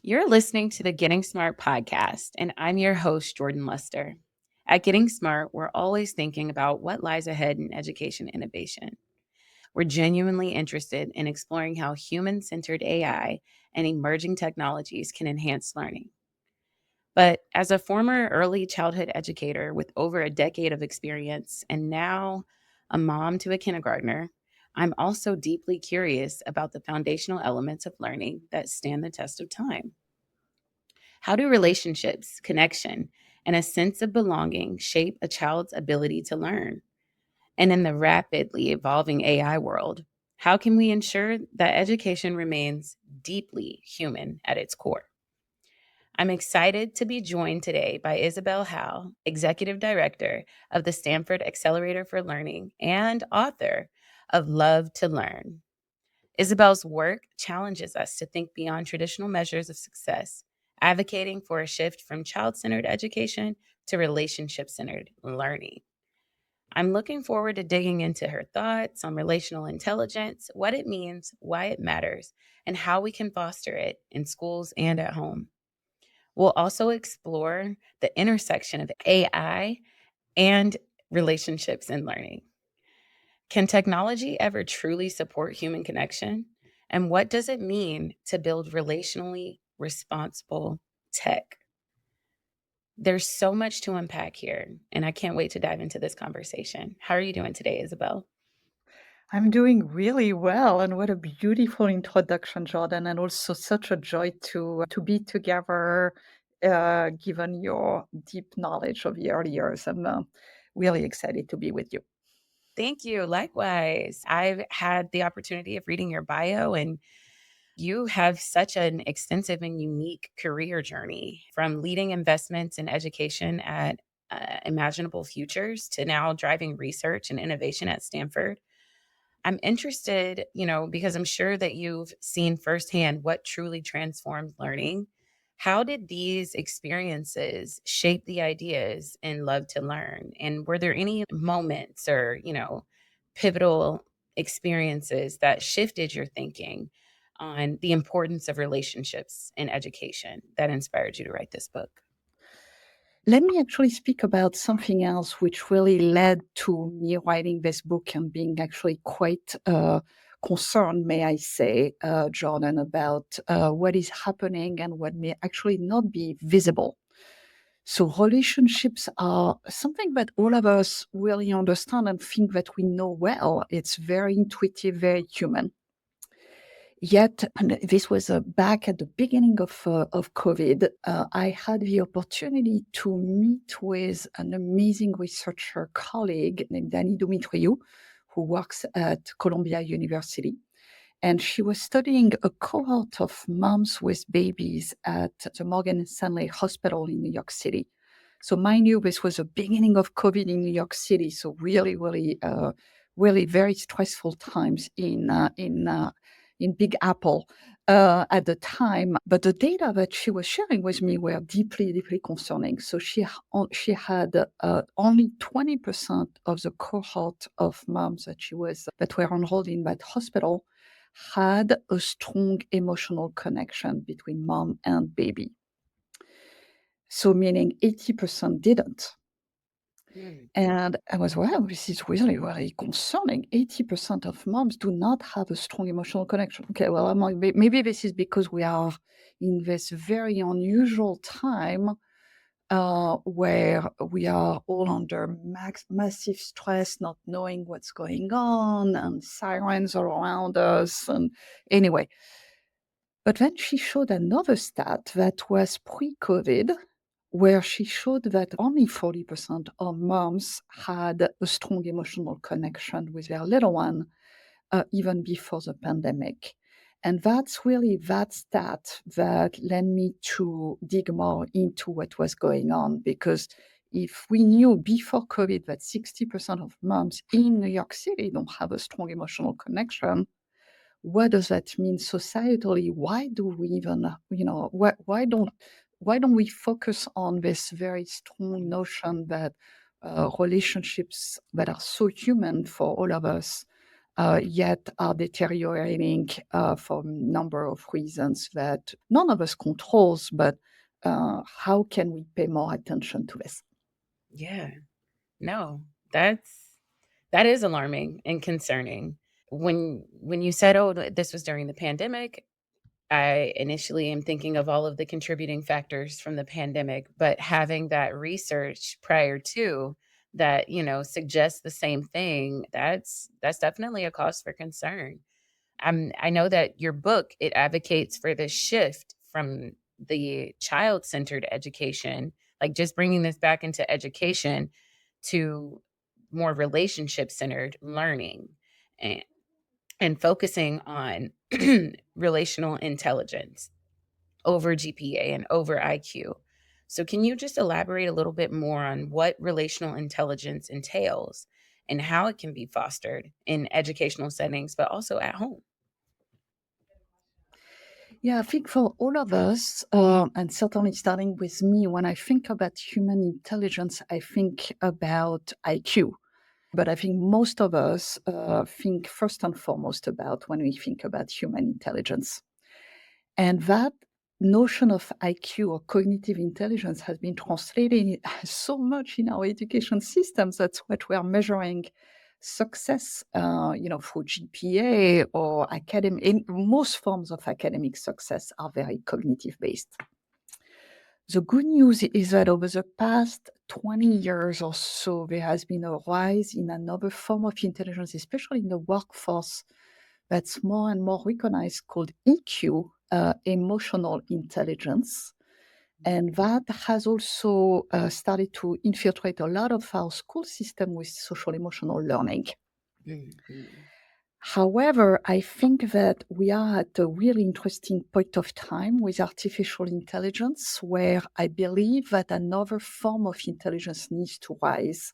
You're listening to the Getting Smart podcast, and I'm your host, Jordan Lester. At Getting Smart, we're always thinking about what lies ahead in education innovation. We're genuinely interested in exploring how human centered AI and emerging technologies can enhance learning. But as a former early childhood educator with over a decade of experience and now a mom to a kindergartner, I'm also deeply curious about the foundational elements of learning that stand the test of time. How do relationships, connection, and a sense of belonging shape a child's ability to learn? And in the rapidly evolving AI world, how can we ensure that education remains deeply human at its core? I'm excited to be joined today by Isabelle Hau, Executive Director of the Stanford Accelerator for Learning and author of Love to Learn. Isabelle's work challenges us to think beyond traditional measures of success, advocating for a shift from child centered education to relationship centered learning. I'm looking forward to digging into her thoughts on relational intelligence, what it means, why it matters, and how we can foster it in schools and at home. We'll also explore the intersection of AI and relationships in learning. Can technology ever truly support human connection? And what does it mean to build relationally responsible tech? There's so much to unpack here, and I can't wait to dive into this conversation. How are you doing today, Isabelle? I'm doing really well, and what a beautiful introduction, Jordan, and also such a joy to be together, given your deep knowledge of the early years. I'm really excited to be with you. Thank you. Likewise. I've had the opportunity of reading your bio, and you have such an extensive and unique career journey from leading investments in education at Imaginable Futures to now driving research and innovation at Stanford. I'm interested, because I'm sure that you've seen firsthand what truly transforms learning. How did these experiences shape the ideas in Love to Learn? And were there any moments or, pivotal experiences that shifted your thinking on the importance of relationships in education that inspired you to write this book? Let me actually speak about something else which really led to me writing this book and being actually quite concerned, may I say, Jordan, about what is happening and what may actually not be visible. So relationships are something that all of us really understand and think that we know well. It's very intuitive, very human. Yet, and this was back at the beginning of COVID, I had the opportunity to meet with an amazing researcher colleague named Dani Dumitriou, who works at Columbia University. And she was studying a cohort of moms with babies at the Morgan Stanley Hospital in New York City. So mind you, this was the beginning of COVID in New York City. So really, really very stressful times in Big Apple at the time. But the data that she was sharing with me were deeply, deeply concerning. So she had only 20% of the cohort of moms that were enrolled in that hospital had a strong emotional connection between mom and baby. So meaning 80% didn't. Mm. And I was, wow, this is really, really concerning. 80% of moms do not have a strong emotional connection. Okay, well, I'm like, maybe this is because we are in this very unusual time where we are all under massive stress, not knowing what's going on, and sirens are around us. And anyway, but then she showed another stat that was pre-COVID, where she showed that only 40% of moms had a strong emotional connection with their little one, even before the pandemic. And that's really that stat that led me to dig more into what was going on. Because if we knew before COVID that 60% of moms in New York City don't have a strong emotional connection, what does that mean societally? Why do we even, why don't we focus on this very strong notion that relationships that are so human for all of us yet are deteriorating for a number of reasons that none of us controls, but how can we pay more attention to this? Yeah. No, that is alarming and concerning. When you said, "Oh, this was during the pandemic," I initially am thinking of all of the contributing factors from the pandemic, but having that research prior to that, suggests the same thing, that's definitely a cause for concern. I know that your book, it advocates for this shift from the child-centered education, like just bringing this back into education to more relationship-centered learning and and focusing on relational intelligence over GPA and over IQ. So can you just elaborate a little bit more on what relational intelligence entails and how it can be fostered in educational settings, but also at home? Yeah, I think for all of us, and certainly starting with me, when I think about human intelligence, I think about IQ. But I think most of us think first and foremost about when we think about human intelligence. And that notion of IQ or cognitive intelligence has been translated so much in our education systems. That's what we are measuring success, through GPA or academic. In most forms of academic success are very cognitive based. The good news is that over the past 20 years or so, there has been a rise in another form of intelligence, especially in the workforce, that's more and more recognized called EQ, emotional intelligence. And that has also started to infiltrate a lot of our school system with social emotional learning. Mhm. However, I think that we are at a really interesting point of time with artificial intelligence where I believe that another form of intelligence needs to rise,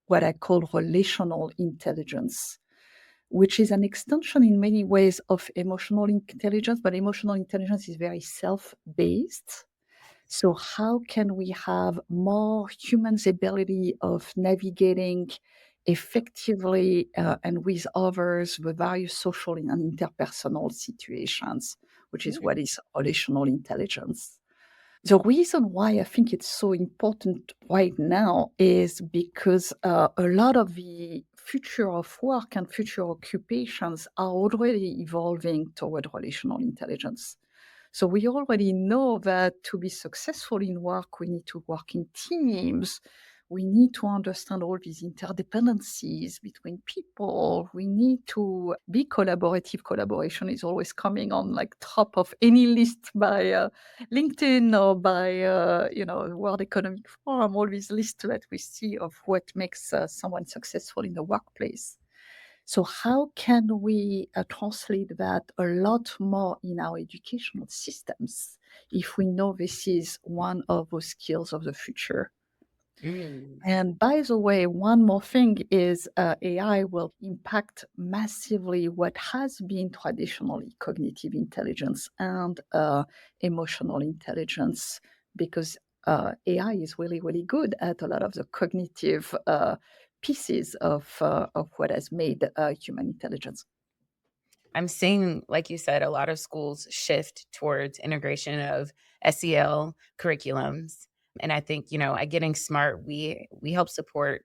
what I call relational intelligence, which is an extension in many ways of emotional intelligence, but emotional intelligence is very self based. So, how can we have more humans' ability of navigating effectively and with others the various social and interpersonal situations, which is what Mm, is relational intelligence? The reason why I think it's so important right now is because a lot of the future of work and future occupations are already evolving toward relational intelligence. So we already know that to be successful in work, we need to work in teams. We need to understand all these interdependencies between people. We need to be collaborative. Collaboration is always coming on like top of any list by LinkedIn or by World Economic Forum. All these lists that we see of what makes someone successful in the workplace. So, how can we translate that a lot more in our educational systems if we know this is one of those skills of the future? mm, And by the way, one more thing is AI will impact massively what has been traditionally cognitive intelligence and emotional intelligence because AI is really, really good at a lot of the cognitive pieces of what has made human intelligence. I'm seeing, like you said, a lot of schools shift towards integration of SEL curriculums. And I think, at Getting Smart, we help support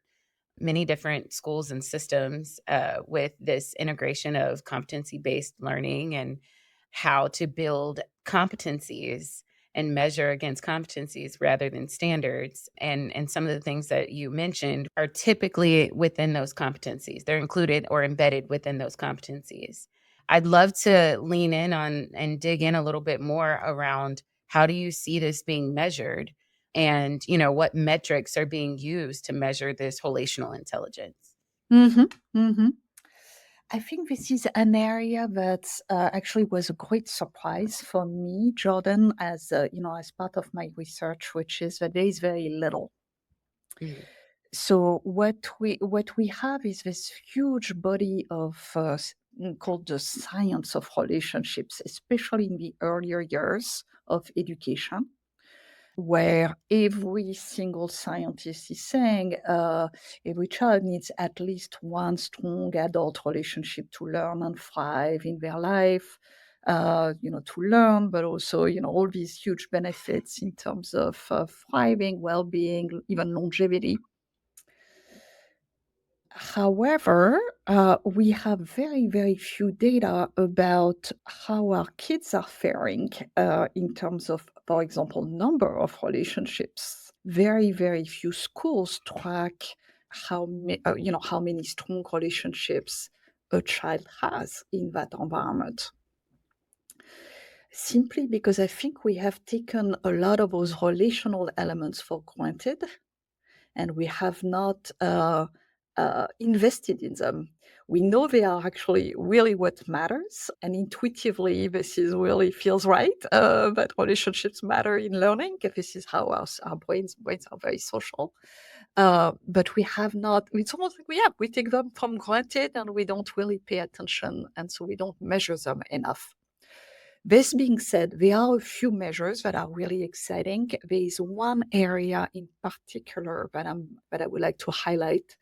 many different schools and systems with this integration of competency based learning and how to build competencies and measure against competencies rather than standards. And some of the things that you mentioned are typically within those competencies. They're included or embedded within those competencies. I'd love to lean in on and dig in a little bit more around how do you see this being measured and what metrics are being used to measure this relational intelligence. Mhm, mhm. I think this is an area that actually was a great surprise for me, Jordan, as as part of my research, which is that there is very little. Mm, So what we have is this huge body of called the science of relationships, especially in the earlier years of education. where every single scientist is saying every child needs at least one strong adult relationship to learn and thrive in their life, to learn, but also, all these huge benefits in terms of thriving, well-being, even longevity. However, we have very, very few data about how our kids are faring in terms of, for example, number of relationships. Very, very few schools track how many strong relationships a child has in that environment. Simply because I think we have taken a lot of those relational elements for granted, and we have not invested in them. We know they are actually really what matters, and intuitively, this is really feels right. That relationships matter in learning. This is how our brains are very social. But we have not. It's almost like we take them from granted, and we don't really pay attention, and so we don't measure them enough. This being said, there are a few measures that are really exciting. There is one area in particular that I would like to highlight,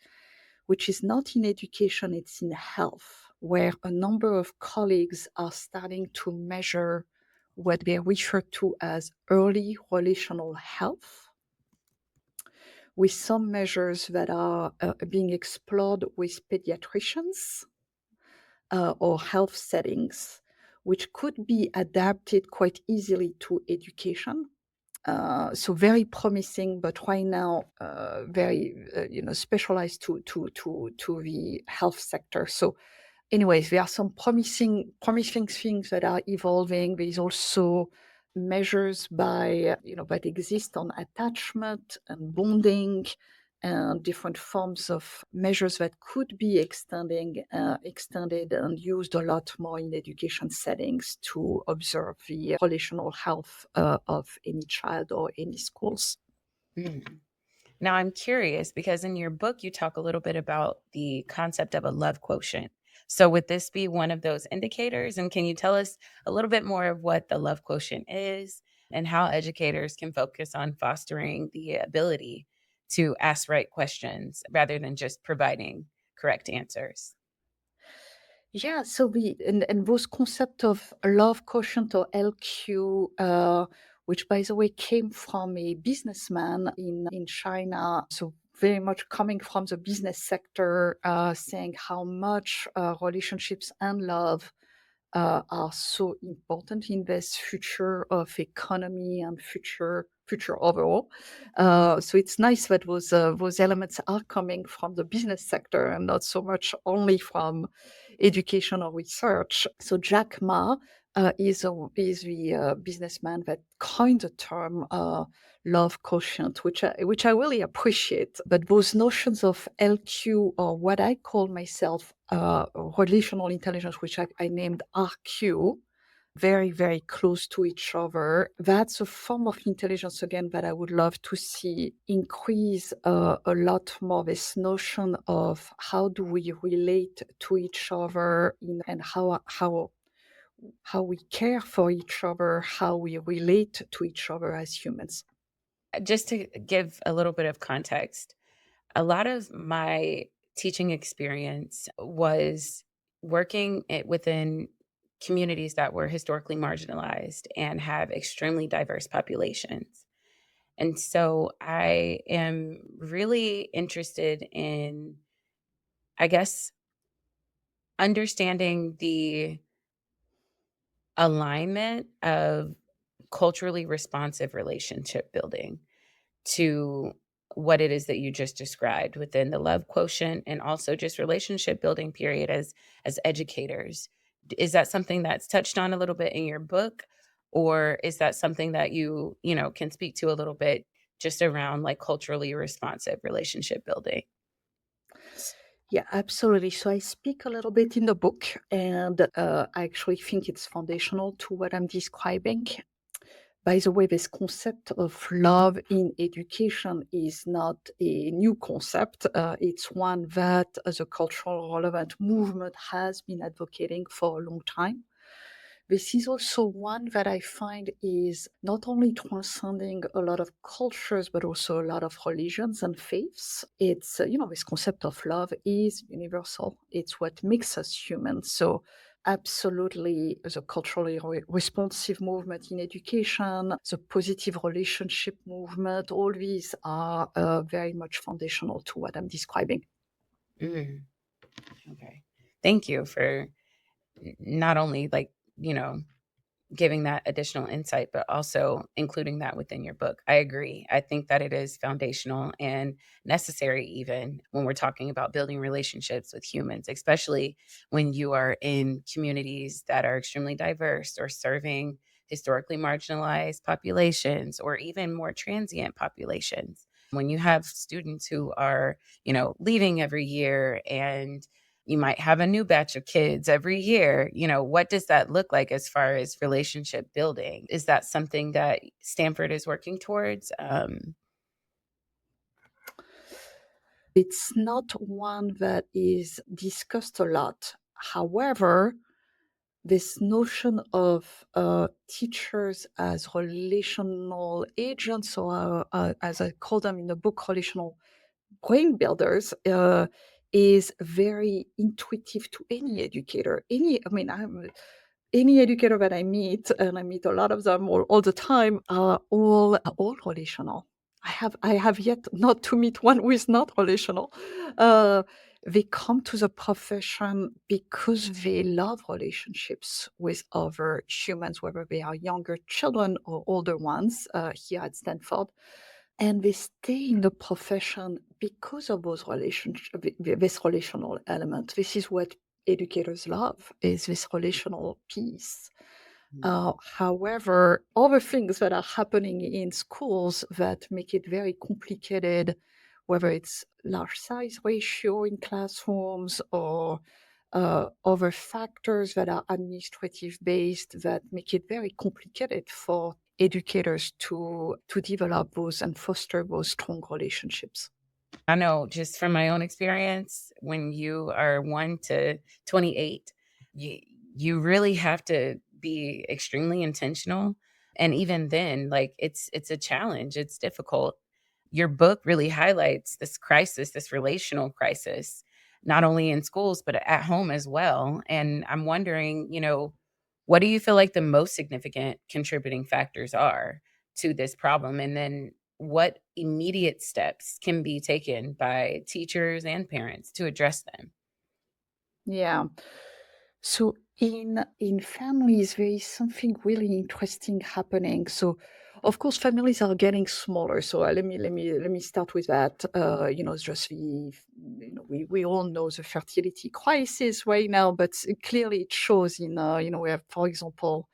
which is not in education, it's in health, where a number of colleagues are starting to measure what they refer to as early relational health, with some measures that are being explored with pediatricians or health settings, which could be adapted quite easily to education. So very promising, but right now very specialized to the health sector. So, anyways, there are some promising things that are evolving. There is also measures that exist on attachment and bonding, and different forms of measures that could be extended and used a lot more in education settings to observe the relational health of any child or any schools. Mm. Now, I'm curious because in your book, you talk a little bit about the concept of a love quotient. So, would this be one of those indicators? And can you tell us a little bit more of what the love quotient is and how educators can focus on fostering the ability to ask right questions rather than just providing correct answers? Yeah, so and those concept of love quotient or LQ, which by the way came from a businessman in China, so very much coming from the business sector, saying how much relationships and love are so important in this future of economy and future overall. So it's nice that those elements are coming from the business sector and not so much only from education or research. So Jack Ma is the businessman that coined the term love quotient, which I really appreciate. But those notions of LQ, or what I call myself relational intelligence, which I named RQ, very, very close to each other. That's a form of intelligence, again, that I would love to see increase a lot more, this notion of how do we relate to each other and how we care for each other, how we relate to each other as humans. Just to give a little bit of context, a lot of my teaching experience was working within communities that were historically marginalized and have extremely diverse populations. And so I am really interested in, I guess, understanding the alignment of culturally responsive relationship building to what it is that you just described within the love quotient and also just relationship building period as educators. Is that something that's touched on a little bit in your book, or is that something that you can speak to a little bit just around like culturally responsive relationship building? Yeah, absolutely. So I speak a little bit in the book, and I actually think it's foundational to what I'm describing. By the way, this concept of love in education is not a new concept. It's one that the cultural relevant movement has been advocating for a long time. This is also one that I find is not only transcending a lot of cultures, but also a lot of religions and faiths. It's, this concept of love is universal. It's what makes us human. So, absolutely, the culturally responsive movement in education, the positive relationship movement, all these are very much foundational to what I'm describing. Mm, okay. Thank you for not only giving that additional insight, but also including that within your book. I agree. I think that it is foundational and necessary, even when we're talking about building relationships with humans, especially when you are in communities that are extremely diverse or serving historically marginalized populations or even more transient populations. When you have students who are, leaving every year, and you might have a new batch of kids every year. What does that look like as far as relationship building? Is that something that Stanford is working towards? It's not one that is discussed a lot. However, this notion of teachers as relational agents, or as I call them in the book, relational brain builders, is very intuitive to any educator. Any educator that I meet, and I meet a lot of them all the time, are all relational. I have yet not to meet one who is not relational. Uh, they come to the profession because they love relationships with other humans, whether they are younger children or older ones, here at Stanford. And they stay in the profession because of those this relational element. This is what educators love, is this relational piece. However, other things that are happening in schools that make it very complicated, whether it's large size ratio in classrooms or other factors that are administrative based, that make it very complicated for educators to develop those and foster those strong relationships. I know just from my own experience, when you are 1 to 28, you you really have to be extremely intentional, and even then, it's a challenge, it's difficult. Your book really highlights this crisis, this relational crisis, not only in schools, but at home as well, and I'm wondering, what do you feel like the most significant contributing factors are to this problem? And then what immediate steps can be taken by teachers and parents to address them? Yeah. So in families, there is something really interesting happening. So, of course, families are getting smaller. So let me start with that. It's just we all know the fertility crisis right now, but clearly it shows in we have, for example,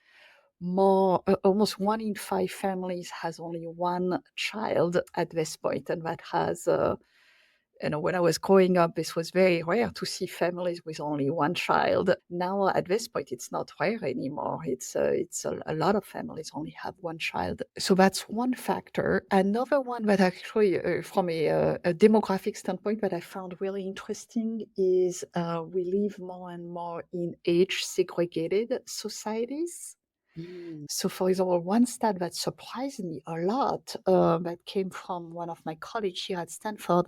more almost 1 in 5 families has only one child at this point, and that has when I was growing up, this was very rare to see families with only one child. Now, at this point, it's not rare anymore. It's a lot of families only have one child. So that's one factor. Another one that actually, from a demographic standpoint, that I found really interesting is we live more and more in age segregated societies. Mm, So, for example, one stat that surprised me a lot, that came from one of my colleagues here at Stanford,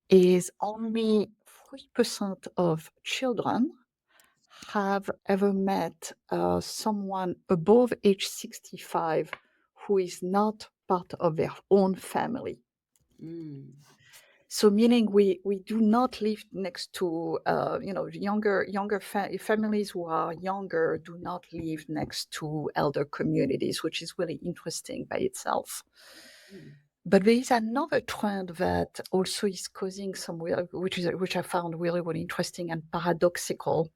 is only 3% of children have ever met someone above age 65 who is not part of their own family. mm, So, meaning we do not live next to, younger families who are younger do not live next to elder communities, which is really interesting by itself. mm, But there is another trend that also is causing which I found really, really interesting and paradoxical,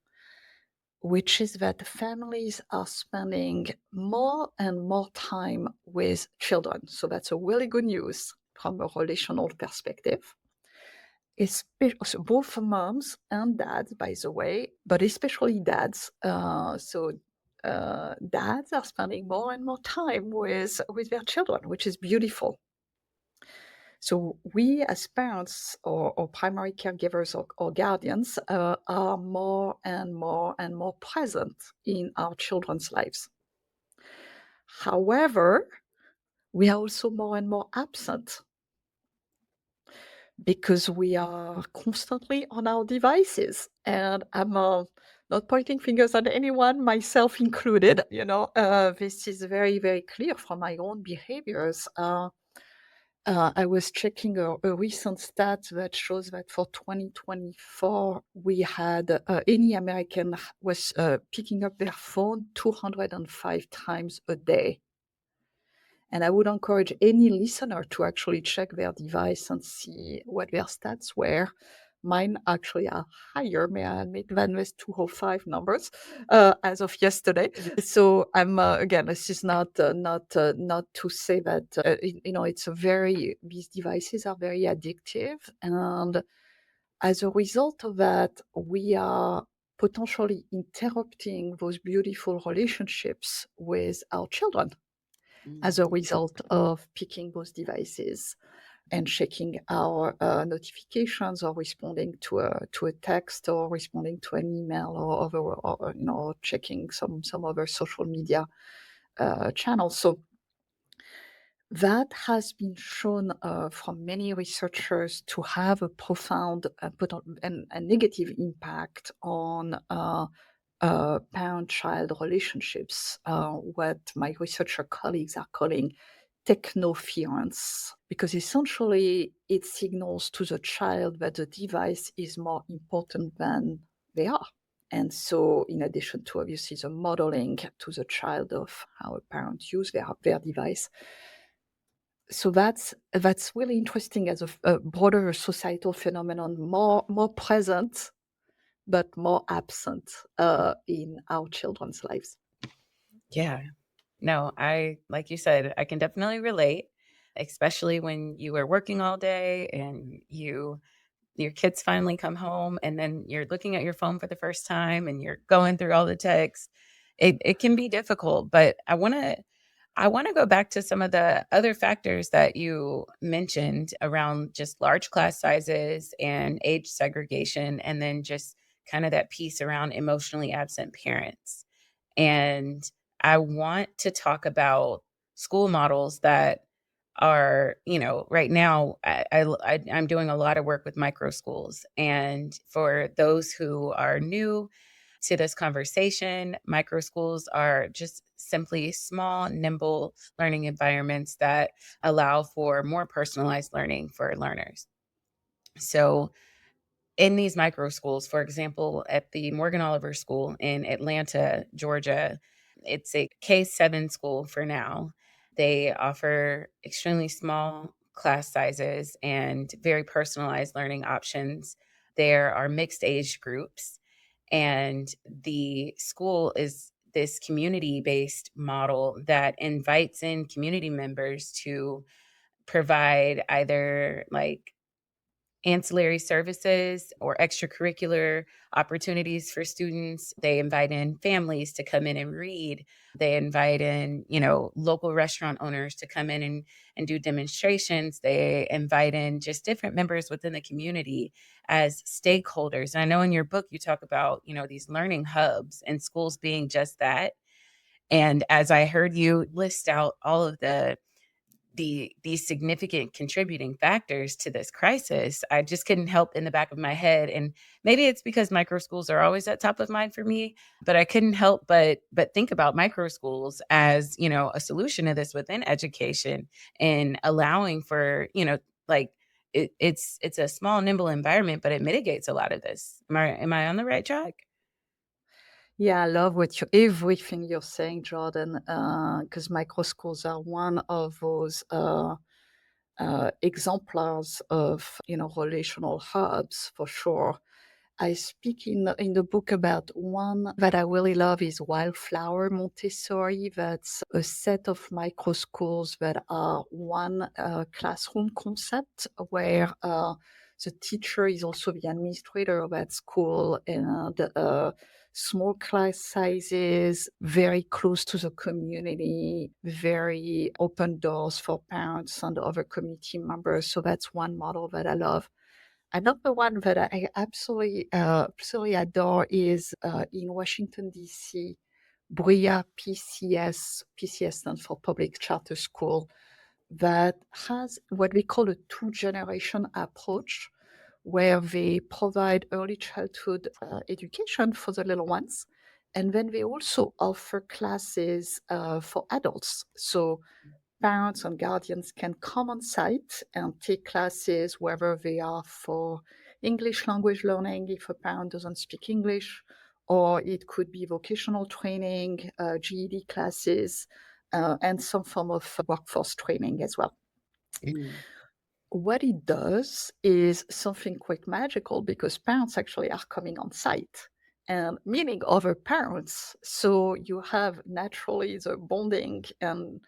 which is that families are spending more and more time with children. So that's a really good news from a relational perspective. So both moms and dads, by the way, but especially dads. Dads are spending more and more time with their children, which is beautiful. So we as parents or primary caregivers or guardians are more and more and more present in our children's lives. However, we are also more and more absent because we are constantly on our devices. And I'm not pointing fingers at anyone, myself included. This is very, very clear from my own behaviors. I was checking a recent stat that shows that for 2024, we had any American was picking up their phone 205 times a day. And I would encourage any listener to actually check their device and see what their stats were. Mine actually are higher, may I admit, than this 205 numbers as of yesterday. So I'm again, this is not to say that it's a very these devices are very addictive, and as a result of that, we are potentially interrupting those beautiful relationships with our children as a Mhm. result of picking those devices and checking our notifications or responding to a text or responding to an email or checking some other social media channels. So that has been shown from many researchers to have a profound and negative impact on parent-child relationships, what my researcher colleagues are calling technoference, because essentially it signals to the child that the device is more important than they are. And so, in addition to obviously the modeling to the child of how a parent use their device, so that's really interesting as a broader societal phenomenon, more present but more absent in our children's lives. Yeah. No, like you said, I can definitely relate, especially when you are working all day and your kids finally come home and then you're looking at your phone for the first time and you're going through all the texts. It can be difficult, but I want to go back to some of the other factors that you mentioned around just large class sizes and age segregation, and then just kind of that piece around emotionally absent parents. And I want to talk about school models that are, right now, I'm doing a lot of work with micro schools. And for those who are new to this conversation, micro schools are just simply small, nimble learning environments that allow for more personalized learning for learners. So, in these micro schools, for example, at the Morgan Oliver School in Atlanta, Georgia, it's a K-7 school for now. They offer extremely small class sizes and very personalized learning options. There are mixed age groups, and the school is this community based model that invites in community members to provide either like ancillary services or extracurricular opportunities for students. They invite in families to come in and read. They invite in, local restaurant owners to come in and do demonstrations. They invite in just different members within the community as stakeholders. And I know in your book you talk about, these learning hubs and schools being just that. And as I heard you list out all of these significant contributing factors to this crisis, I just couldn't help in the back of my head. And maybe it's because micro schools are always at top of mind for me, but I couldn't help but think about micro schools as, a solution to this within education and allowing for, like it's a small, nimble environment, but it mitigates a lot of this. Am I on the right track? Yeah, I love everything you're saying, Jordan, because micro schools are one of those exemplars of relational hubs for sure. I speak in the book about one that I really love is Wildflower Montessori. That's a set of micro schools that are one classroom concept where the teacher is also the administrator of that school, and small class sizes, very close to the community, very open doors for parents and other community members. So that's one model that I love. Another one that I absolutely adore is in Washington, D.C., BRIA PCS. PCS stands for Public Charter School, that has what we call a two-generation approach, where they provide early childhood education for the little ones. And then they also offer classes for adults. So parents and guardians can come on site and take classes, whether they are for English language learning if a parent doesn't speak English, or it could be vocational training, GED classes, and some form of workforce training as well. Mm. What it does is something quite magical, because parents actually are coming on site and meeting other parents. So you have naturally the bonding and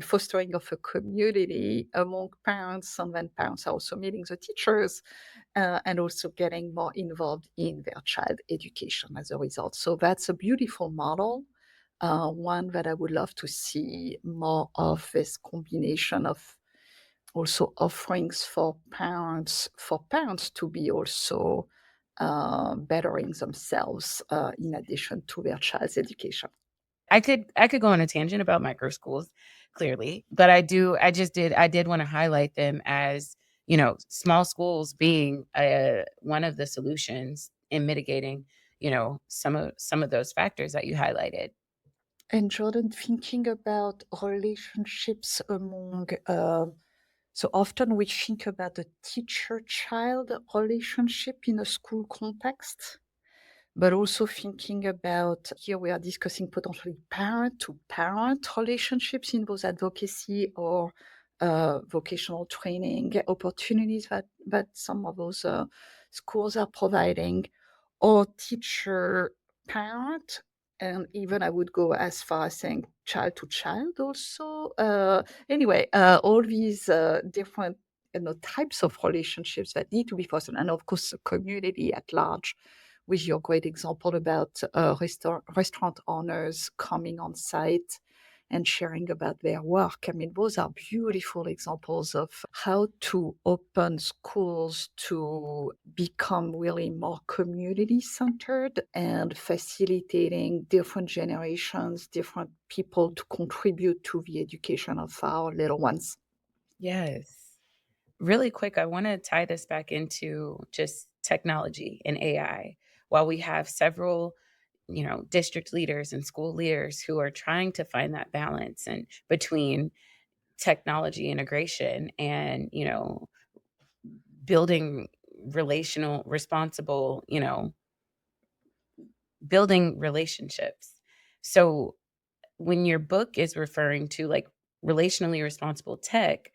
fostering of a community among parents, and then parents are also meeting the teachers and also getting more involved in their child education as a result. So that's a beautiful model. One that I would love to see more of, this combination of also offerings for parents to be also bettering themselves in addition to their child's education. I could go on a tangent about micro schools, clearly, but I did want to highlight them as, small schools being one of the solutions in mitigating, some of those factors that you highlighted. And Jordan, thinking about relationships among, so often we think about the teacher-child relationship in a school context, but also thinking about, here we are discussing potentially parent-to-parent relationships in both advocacy or vocational training opportunities that some of those schools are providing, or teacher-parent, and even I would go as far as saying child-to-child also. Anyway, all these different types of relationships that need to be fostered, and of course the community at large, with your great example about restaurant owners coming on site and sharing about their work. I mean, those are beautiful examples of how to open schools to become really more community centered and facilitating different generations, different people to contribute to the education of our little ones. Yes. Really quick, I want to tie this back into just technology and AI. While we have several, district leaders and school leaders who are trying to find that balance and between technology integration and, building relational responsible, building relationships. So when your book is referring to like relationally responsible tech,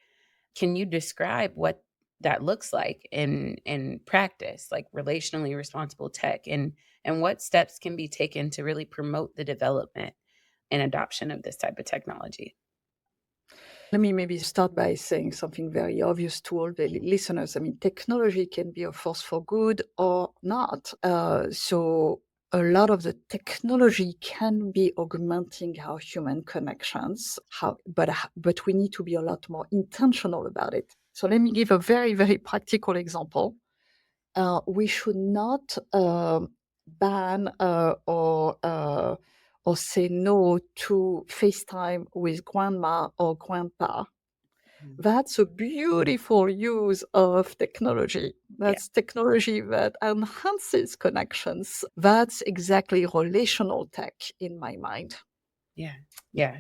can you describe what that looks like in practice, like relationally responsible tech, and what steps can be taken to really promote the development and adoption of this type of technology? Let me maybe start by saying something very obvious to all the listeners. I mean, technology can be a force for good or not. So a lot of the technology can be augmenting our human connections, but we need to be a lot more intentional about it. So let me give a very, very practical example. We should not ban or say no to FaceTime with grandma or grandpa. Mm. That's a beautiful use of technology. Yeah, That's technology that enhances connections. That's exactly relational tech in my mind. yeah, yeah.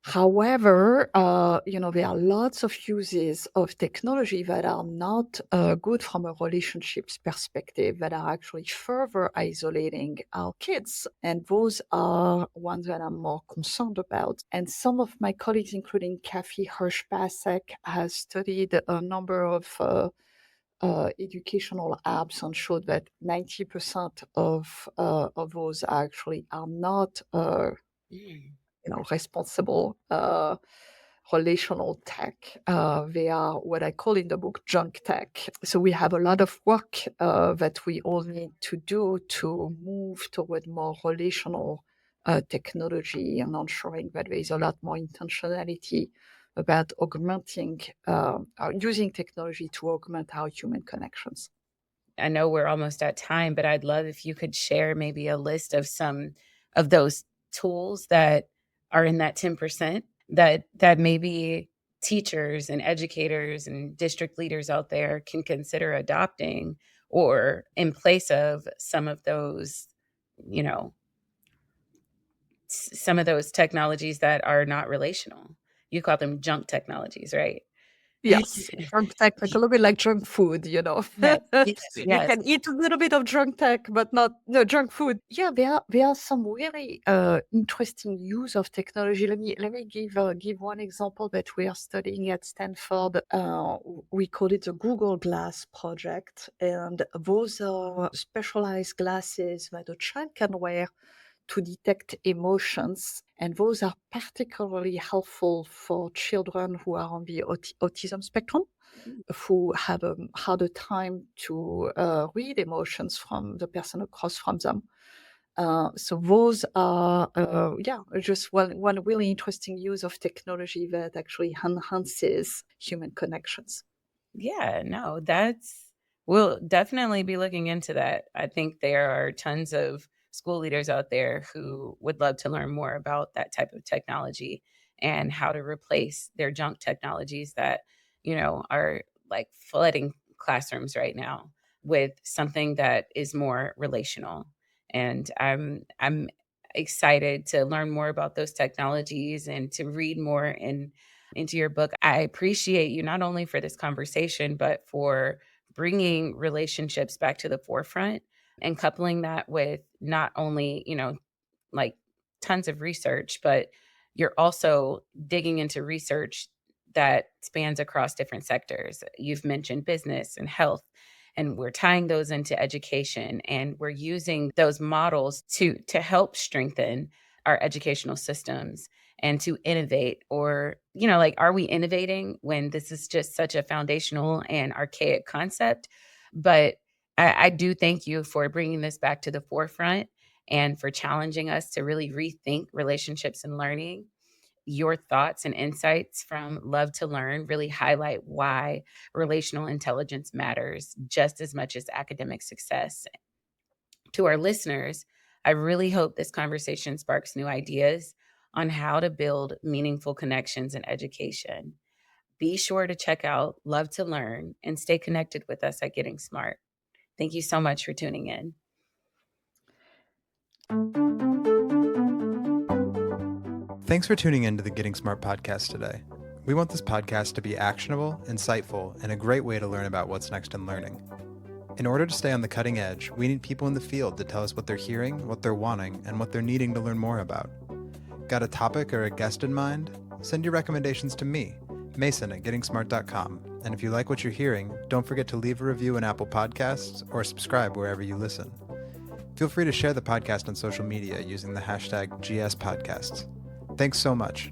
However, there are lots of uses of technology that are not good from a relationships perspective, that are actually further isolating our kids. And those are ones that I'm more concerned about. And some of my colleagues, including Kathy Hirsch-Pasek, has studied a number of educational apps and showed that 90% of those actually are not Mm. responsible relational tech. They are what I call in the book junk tech. So we have a lot of work that we all need to do to move toward more relational technology and ensuring that there is a lot more intentionality about augmenting, using technology to augment our human connections. I know we're almost at time, but I'd love if you could share maybe a list of some of those tools that are in that 10% that maybe teachers and educators and district leaders out there can consider adopting, or in place of some of those, you know, some of those technologies that are not relational. You call them junk technologies, right? Yes, junk tech, like a little bit like junk food, Yes, yes, You yes. can eat a little bit of junk tech, but not junk food. Yeah, there are some really interesting use of technology. Let me give one example that we are studying at Stanford. We call it the Google Glass project, and those are specialized glasses that a child can wear to detect emotions. And those are particularly helpful for children who are on the autism spectrum, who have a harder time to read emotions from the person across from them. So those are, just one really interesting use of technology that actually enhances human connections. Yeah, no, we'll definitely be looking into that. I think there are tons of school leaders out there who would love to learn more about that type of technology and how to replace their junk technologies that, are like flooding classrooms right now with something that is more relational. And I'm excited to learn more about those technologies and to read more into your book. I appreciate you not only for this conversation, but for bringing relationships back to the forefront and coupling that with not only, like tons of research, but you're also digging into research that spans across different sectors. You've mentioned business and health, and we're tying those into education, and we're using those models to help strengthen our educational systems and to innovate. Or, like, are we innovating when this is just such a foundational and archaic concept? But I do thank you for bringing this back to the forefront and for challenging us to really rethink relationships and learning. Your thoughts and insights from Love to Learn really highlight why relational intelligence matters just as much as academic success. To our listeners, I really hope this conversation sparks new ideas on how to build meaningful connections in education. Be sure to check out Love to Learn and stay connected with us at Getting Smart. Thank you so much for tuning in. Thanks for tuning in to the Getting Smart podcast today. We want this podcast to be actionable, insightful, and a great way to learn about what's next in learning. In order to stay on the cutting edge, we need people in the field to tell us what they're hearing, what they're wanting, and what they're needing to learn more about. Got a topic or a guest in mind? Send your recommendations to me, Mason at gettingsmart.com. And if you like what you're hearing, don't forget to leave a review in Apple Podcasts or subscribe wherever you listen. Feel free to share the podcast on social media using the hashtag GSPodcasts. Thanks so much.